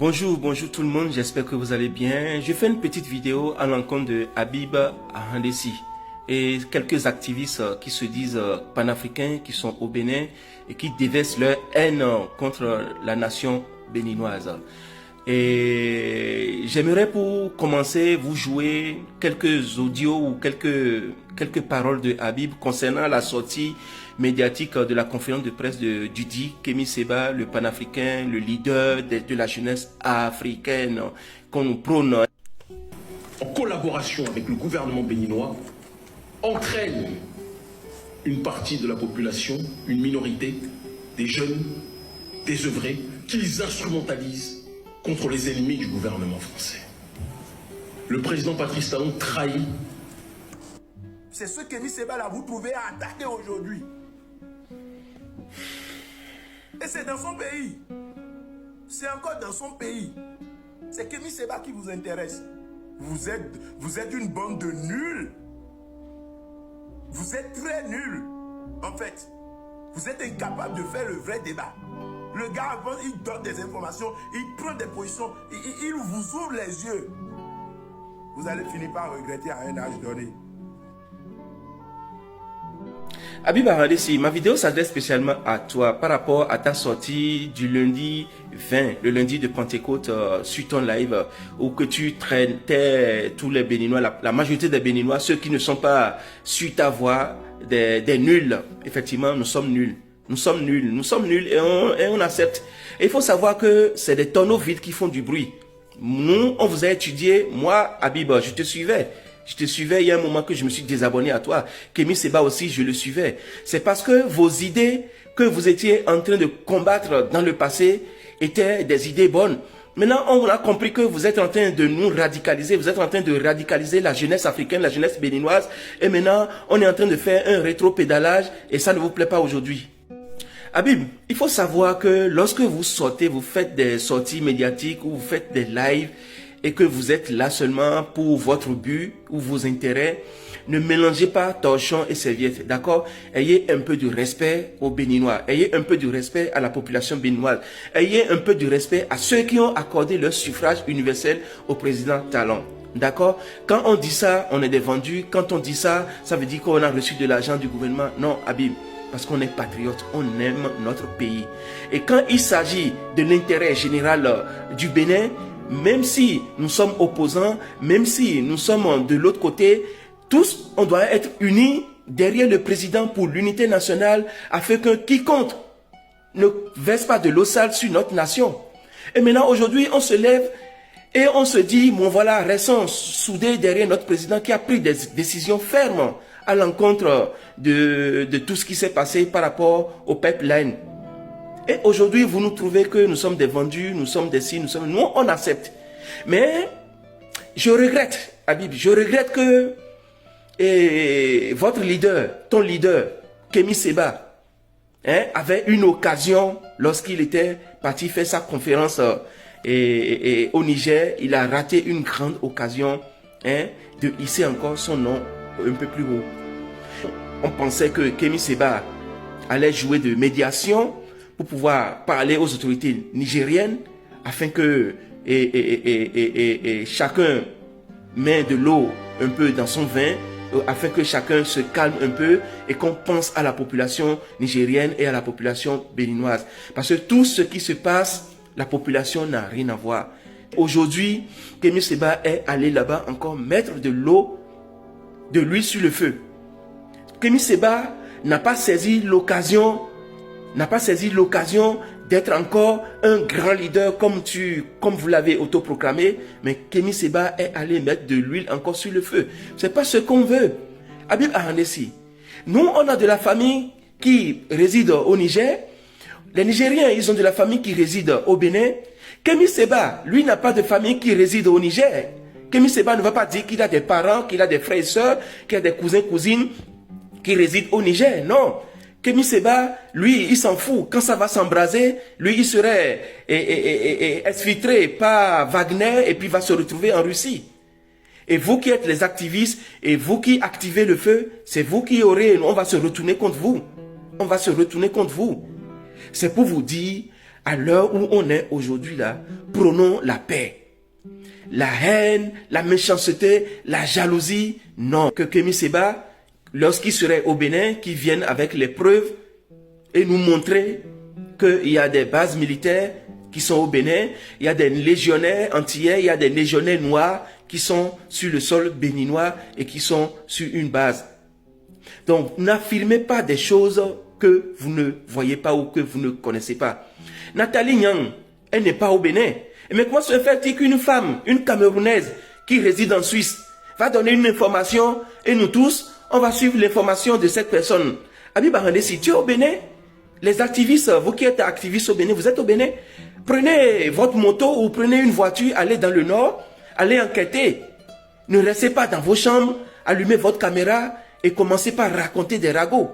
Bonjour tout le monde, j'espère que vous allez bien. Je fais une petite vidéo à l'encontre de Habib Ahandessi et quelques activistes qui se disent panafricains, qui sont au Bénin et qui déversent leur haine contre la nation béninoise. Et j'aimerais pour commencer vous jouer quelques audios ou quelques paroles de Habib concernant la sortie médiatique de la conférence de presse de Dudi Kémi Séba, le panafricain, le leader de la jeunesse africaine qu'on prône. En collaboration avec le gouvernement béninois, entraîne une partie de la population, une minorité, des jeunes, désœuvrés, qu'ils instrumentalisent contre les ennemis du gouvernement français. Le président Patrice Talon trahit. C'est ce que Kémi Séba là vous trouvez à attaquer aujourd'hui. Et c'est dans son pays. C'est encore dans son pays. C'est Kémi Séba qui vous intéresse. Vous êtes une bande de nuls. Vous êtes très nuls. En fait, vous êtes incapable de faire le vrai débat. Le gars, avant, il donne des informations, il prend des positions, il vous ouvre les yeux. Vous allez finir par regretter à un âge donné. Habib Ahandessi, ma vidéo s'adresse spécialement à toi par rapport à ta sortie du lundi 20, le lundi de Pentecôte sur ton live où que tu traitais tous les Béninois, la majorité des Béninois, ceux qui ne sont pas sur ta voie, des nuls. Effectivement, nous sommes nuls. Nous sommes nuls et on accepte. Et il faut savoir que c'est des tonneaux vides qui font du bruit. Nous, on vous a étudié. Moi, Habib, je te suivais. Il y a un moment que je me suis désabonné à toi. Kémi Séba aussi, je le suivais. C'est parce que vos idées que vous étiez en train de combattre dans le passé étaient des idées bonnes. Maintenant, on a compris que vous êtes en train de nous radicaliser. Vous êtes en train de radicaliser la jeunesse africaine, la jeunesse béninoise. Et maintenant, on est en train de faire un rétro-pédalage et ça ne vous plaît pas aujourd'hui. Habib, il faut savoir que lorsque vous sortez, vous faites des sorties médiatiques ou vous faites des lives et que vous êtes là seulement pour votre but ou vos intérêts, ne mélangez pas torchon et serviette, d'accord? Ayez un peu de respect aux Béninois, ayez un peu de respect à la population béninoise, ayez un peu de respect à ceux qui ont accordé leur suffrage universel au président Talon. D'accord? Quand on dit ça, on est des vendus. Quand on dit ça, ça veut dire qu'on a reçu de l'argent du gouvernement. Non, Habib. Parce qu'on est patriote, on aime notre pays. Et quand il s'agit de l'intérêt général du Bénin, même si nous sommes opposants, même si nous sommes de l'autre côté, tous, on doit être unis derrière le président pour l'unité nationale afin que quiconque ne verse pas de l'eau sale sur notre nation. Et maintenant, aujourd'hui, on se lève et on se dit, bon voilà, restons soudés derrière notre président qui a pris des décisions fermes à l'encontre de tout ce qui s'est passé par rapport au pipeline. Et aujourd'hui, vous nous trouvez que nous sommes des vendus, nous sommes des signes, nous, on accepte. Mais je regrette, Habib, je regrette que votre leader, ton leader, Kémi Séba, avait une occasion lorsqu'il était parti faire sa conférence au Niger. Il a raté une grande occasion de hisser encore son nom un peu plus haut. On pensait que Kémi Séba allait jouer de médiation pour pouvoir parler aux autorités nigériennes afin que chacun met de l'eau un peu dans son vin, afin que chacun se calme un peu et qu'on pense à la population nigérienne et à la population béninoise. Parce que tout ce qui se passe, la population n'a rien à voir. Aujourd'hui, Kémi Séba est allé là-bas encore mettre de l'eau, de l'huile sur le feu. Kémi Séba n'a pas saisi l'occasion d'être encore un grand leader comme vous l'avez autoproclamé, mais Kémi Séba est allé mettre de l'huile encore sur le feu. C'est pas ce qu'on veut. Habib Ahandessi, nous on a de la famille qui réside au Niger. Les Nigériens, ils ont de la famille qui réside au Bénin. Kémi Séba, lui, n'a pas de famille qui réside au Niger. Kémi Séba ne va pas dire qu'il a des parents, qu'il a des frères et sœurs, qu'il a des cousins, cousines qui résident au Niger. Non. Kémi Séba, lui, il s'en fout. Quand ça va s'embraser, lui, il serait exfiltré par Wagner et puis va se retrouver en Russie. Et vous qui êtes les activistes et vous qui activez le feu, c'est vous qui aurez, on va se retourner contre vous. On va se retourner contre vous. C'est pour vous dire, À l'heure où on est aujourd'hui là, prenons la paix. La haine, la méchanceté, la jalousie, non. Que Kémy Séba, lorsqu'il serait au Bénin, qu'il vienne avec les preuves et nous montrer qu'il y a des bases militaires qui sont au Bénin, il y a des légionnaires antillais, il y a des légionnaires noirs qui sont sur le sol béninois et qui sont sur une base. Donc, n'affirmez pas des choses que vous ne voyez pas ou que vous ne connaissez pas. Nathalie Nyang, elle n'est pas au Bénin. Mais comment se fait-il qu'une femme, une Camerounaise qui réside en Suisse, va donner une information et nous tous, on va suivre l'information de cette personne? Habib Arandé, si tu es au Bénin, les activistes, vous qui êtes activistes au Bénin, vous êtes au Bénin, prenez votre moto ou prenez une voiture, allez dans le nord, allez enquêter. Ne restez pas dans vos chambres, allumez votre caméra et commencez par raconter des ragots.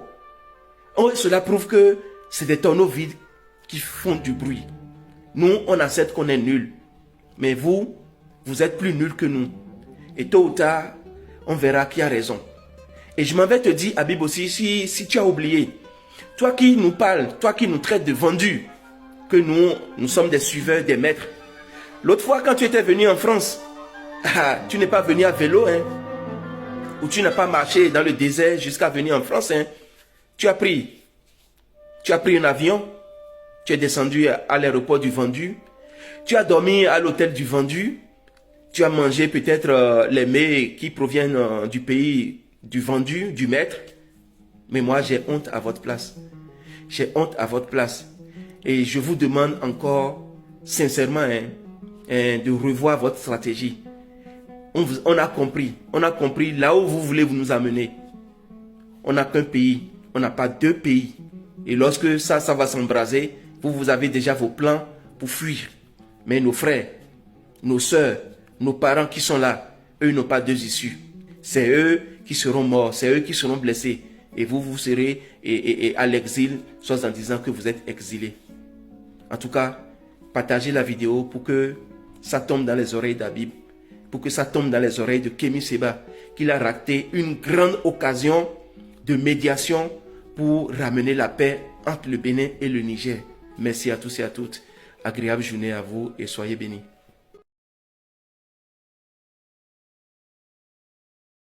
Oh, cela prouve que c'est des tonneaux vides qui font du bruit. Nous, on accepte qu'on est nul. Mais vous, vous êtes plus nuls que nous. Et tôt ou tard, on verra qui a raison. Et je m'en vais te dire, Habib aussi, si tu as oublié, toi qui nous parles, toi qui nous traites de vendus, que nous sommes des suiveurs, des maîtres. L'autre fois, quand tu étais venu en France, tu n'es pas venu à vélo, hein, ou tu n'as pas marché dans le désert jusqu'à venir en France, hein. Tu as pris un avion, tu es descendu à l'aéroport du Vendu, tu as dormi à l'hôtel du Vendu, tu as mangé peut-être les mets qui proviennent du pays du Vendu, du maître. Mais moi, j'ai honte à votre place. J'ai honte à votre place. Et je vous demande encore, sincèrement, de revoir votre stratégie. On a compris là où vous voulez nous amener. On n'a qu'un pays, on n'a pas deux pays. Et lorsque ça va s'embraser, vous avez déjà vos plans pour fuir. Mais nos frères, nos sœurs, nos parents qui sont là, eux n'ont pas deux issues. C'est eux qui seront morts, c'est eux qui seront blessés. Et vous serez à l'exil, soit en disant que vous êtes exilés. En tout cas, partagez la vidéo pour que ça tombe dans les oreilles d'Habib, pour que ça tombe dans les oreilles de Kémy Séba, qu'il a raté une grande occasion de médiation pour ramener la paix entre le Bénin et le Niger. Merci à tous et à toutes. Agréable journée à vous et soyez bénis.